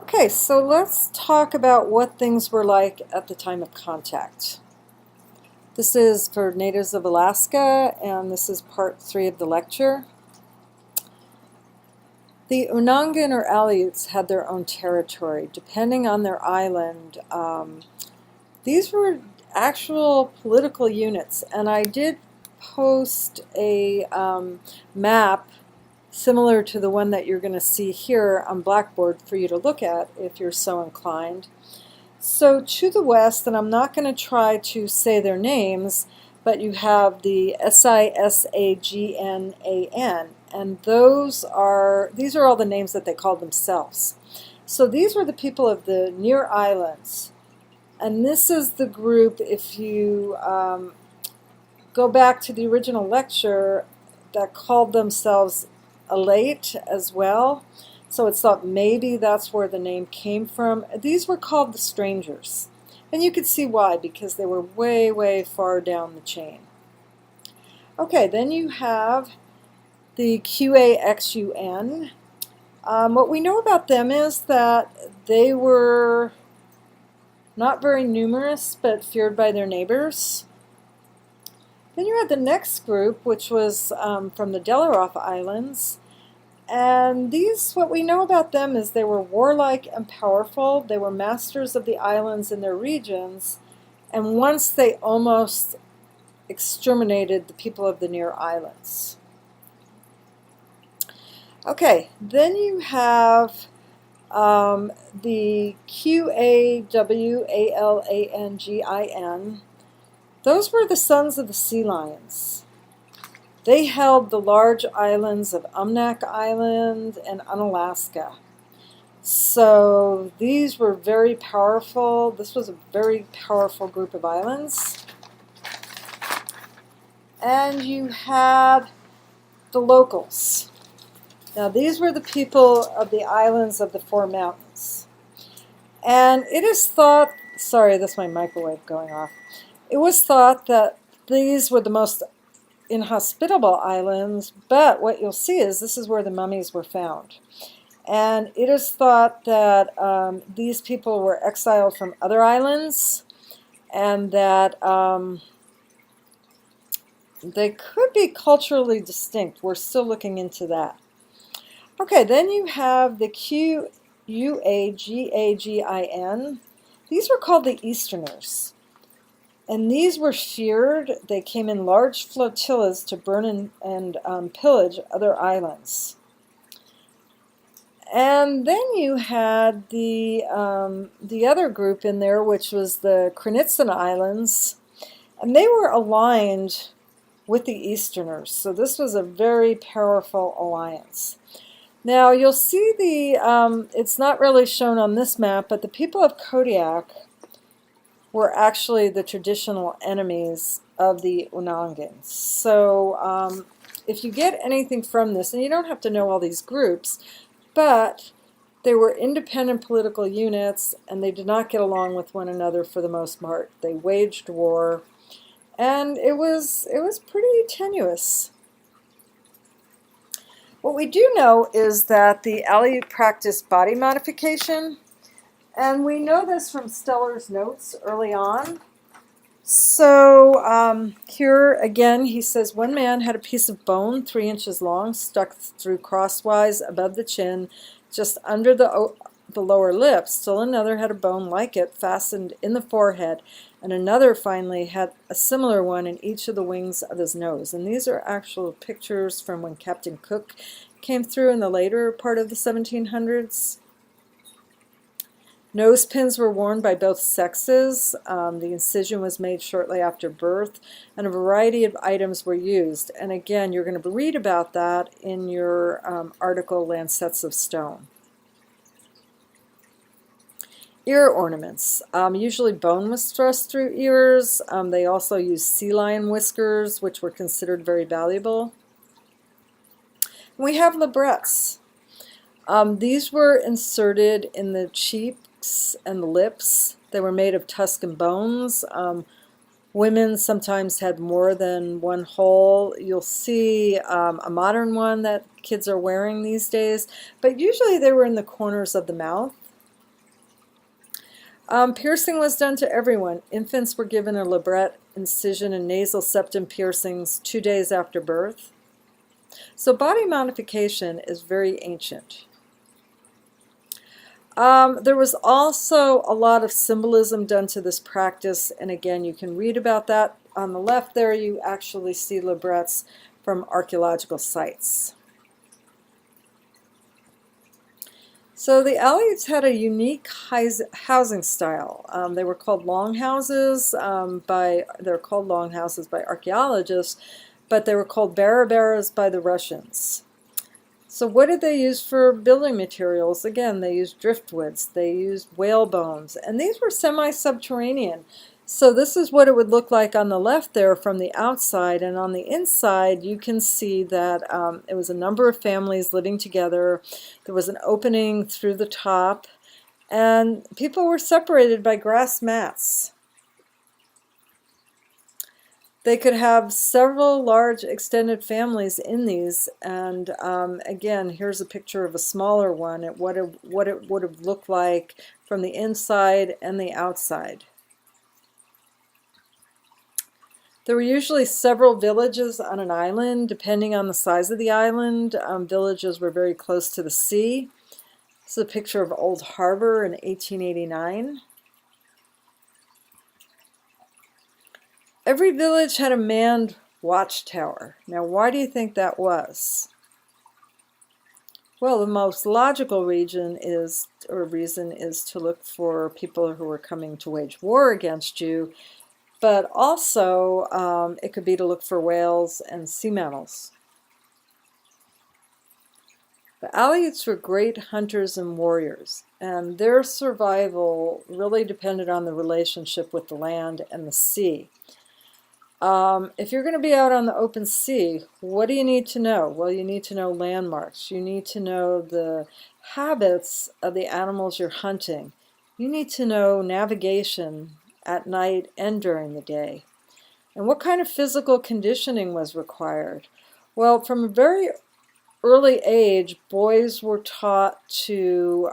Okay, so let's talk about what things were like at the time of contact. This is for natives of Alaska, and this is part 3 of the lecture. The Unangan or Aleuts had their own territory, depending on their island. These were actual political units, and I did post a map similar to the one that you're going to see here on Blackboard for you to look at if you're so inclined. So to the west, and I'm not going to try to say their names, but you have the Sisagnan, and these are all the names that they called themselves. So these were the people of the near islands, and this is the group, if you go back to the original lecture, that called themselves Aleut as well. So it's thought maybe that's where the name came from. These were called the strangers. And you could see why, because they were way, way far down the chain. Okay, then you have the QAXUN. What we know about them is that they were not very numerous, but feared by their neighbors. Then you had the next group, which was from the Delaroth Islands. And what we know about them is they were warlike and powerful. They were masters of the islands in their regions. And once they almost exterminated the people of the near islands. Okay, then you have the QAWALANGIN. Those were the sons of the sea lions. They held the large islands of Umnak Island and Unalaska. So these were very powerful. This was a very powerful group of islands. And you had the locals. Now these were the people of the islands of the Four Mountains. And it is thought, sorry, that's my microwave going off. It was thought that these were the most inhospitable islands, but what you'll see is this is where the mummies were found. And it is thought that these people were exiled from other islands, and that they could be culturally distinct. We're still looking into that. Okay, then you have the QUAGAGIN. These were called the Easterners. And these were feared. They came in large flotillas to burn and pillage other islands. And then you had the other group in there, which was the Kranitsan Islands, and they were aligned with the Easterners. So this was a very powerful alliance. Now you'll see it's not really shown on this map, but the people of Kodiak were actually the traditional enemies of the Unangans. So if you get anything from this, and you don't have to know all these groups, but they were independent political units, and they did not get along with one another for the most part. They waged war, and it was pretty tenuous. What we do know is that the Aleut practiced body modification, and we know this from Steller's notes early on. So here again he says, one man had a piece of bone 3 inches long stuck through crosswise above the chin, just under the lower lip. Still another had a bone like it fastened in the forehead, and another finally had a similar one in each of the wings of his nose. And these are actual pictures from when Captain Cook came through in the later part of the 1700s. Nose pins were worn by both sexes. The incision was made shortly after birth, and a variety of items were used. And again, you're going to read about that in your article, Lancets of Stone. Ear ornaments. Usually bone was thrust through ears. They also used sea lion whiskers, which were considered very valuable. We have labrettes. These were inserted in the cheeks and the lips. They were made of Tuscan bones. Women sometimes had more than one hole. You'll see a modern one that kids are wearing these days, but usually they were in the corners of the mouth. Piercing was done to everyone. Infants were given a labret incision and nasal septum piercings 2 days after birth. So body modification is very ancient. There was also a lot of symbolism done to this practice, and again, you can read about that. On the left there, you actually see labrets from archaeological sites. So the Aleuts had a unique housing style. They were called longhouses they're called longhouses by archaeologists, but they were called barabaras by the Russians. So what did they use for building materials? Again, they used driftwoods, they used whale bones, and these were semi-subterranean. So this is what it would look like on the left there from the outside, and on the inside you can see that it was a number of families living together. There was an opening through the top, and people were separated by grass mats. They could have several large extended families in these, and again, here's a picture of a smaller one at what it would have looked like from the inside and the outside. There were usually several villages on an island, depending on the size of the island. Villages were very close to the sea. This is a picture of Old Harbor in 1889. Every village had a manned watchtower. Now, why do you think that was? Well, the most logical reason is to look for people who are coming to wage war against you, but also it could be to look for whales and sea mammals. The Aleuts were great hunters and warriors, and their survival really depended on the relationship with the land and the sea. If you're going to be out on the open sea, what do you need to know? Well, you need to know landmarks. You need to know the habits of the animals you're hunting. You need to know navigation at night and during the day. And what kind of physical conditioning was required? Well, from a very early age, boys were taught to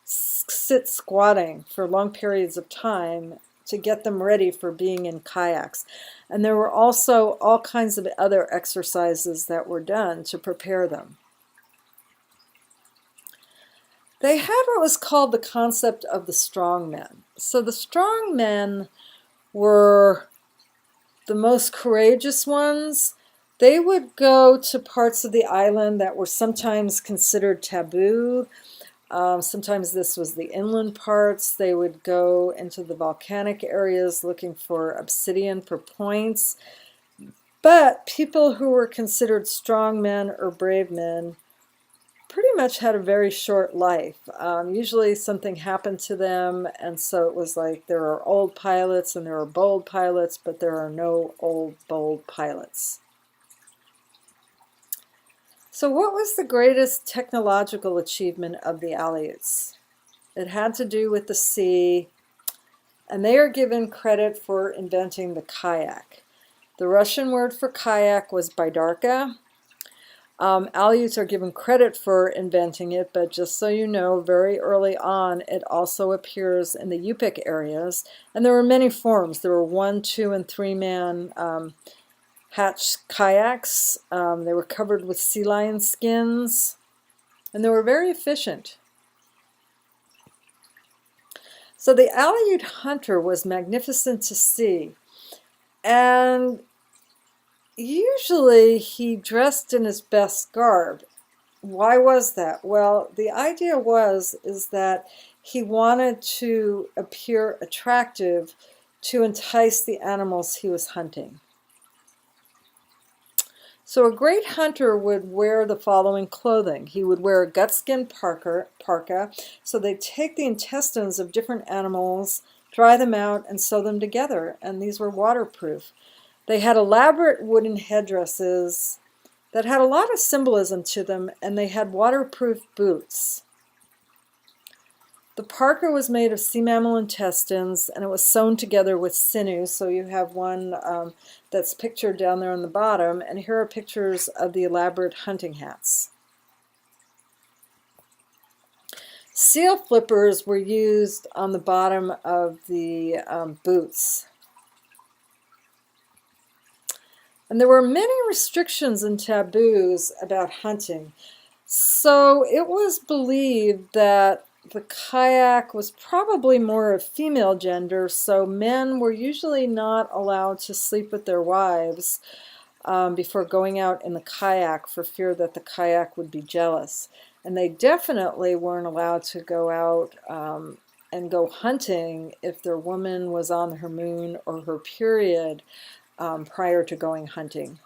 sit squatting for long periods of time to get them ready for being in kayaks. And there were also all kinds of other exercises that were done to prepare them. They had what was called the concept of the strong men. So the strong men were the most courageous ones. They would go to parts of the island that were sometimes considered taboo. Sometimes this was the inland parts. They would go into the volcanic areas looking for obsidian for points. But people who were considered strong men or brave men pretty much had a very short life. Usually something happened to them, and so it was like there are old pilots and there are bold pilots, but there are no old, bold pilots. So what was the greatest technological achievement of the Aleuts? It had to do with the sea, and they are given credit for inventing the kayak. The Russian word for kayak was байдарка. Aleuts are given credit for inventing it, but just so you know, very early on it also appears in the Yupik areas, and there were many forms. There were 1, 2, and 3-man hatched kayaks. They were covered with sea lion skins, and they were very efficient. So the Aleut hunter was magnificent to see, and usually he dressed in his best garb. Why was that? Well, the idea is that he wanted to appear attractive to entice the animals he was hunting. So a great hunter would wear the following clothing. He would wear a gutskin parka, so they'd take the intestines of different animals, dry them out, and sew them together, and these were waterproof. They had elaborate wooden headdresses that had a lot of symbolism to them, and they had waterproof boots. The parka was made of sea mammal intestines, and it was sewn together with sinew. So you have one that's pictured down there on the bottom, and here are pictures of the elaborate hunting hats. Seal flippers were used on the bottom of the boots. And there were many restrictions and taboos about hunting. So it was believed that the kayak was probably more of female gender, so men were usually not allowed to sleep with their wives before going out in the kayak for fear that the kayak would be jealous. And they definitely weren't allowed to go out and go hunting if their woman was on her moon or her period prior to going hunting.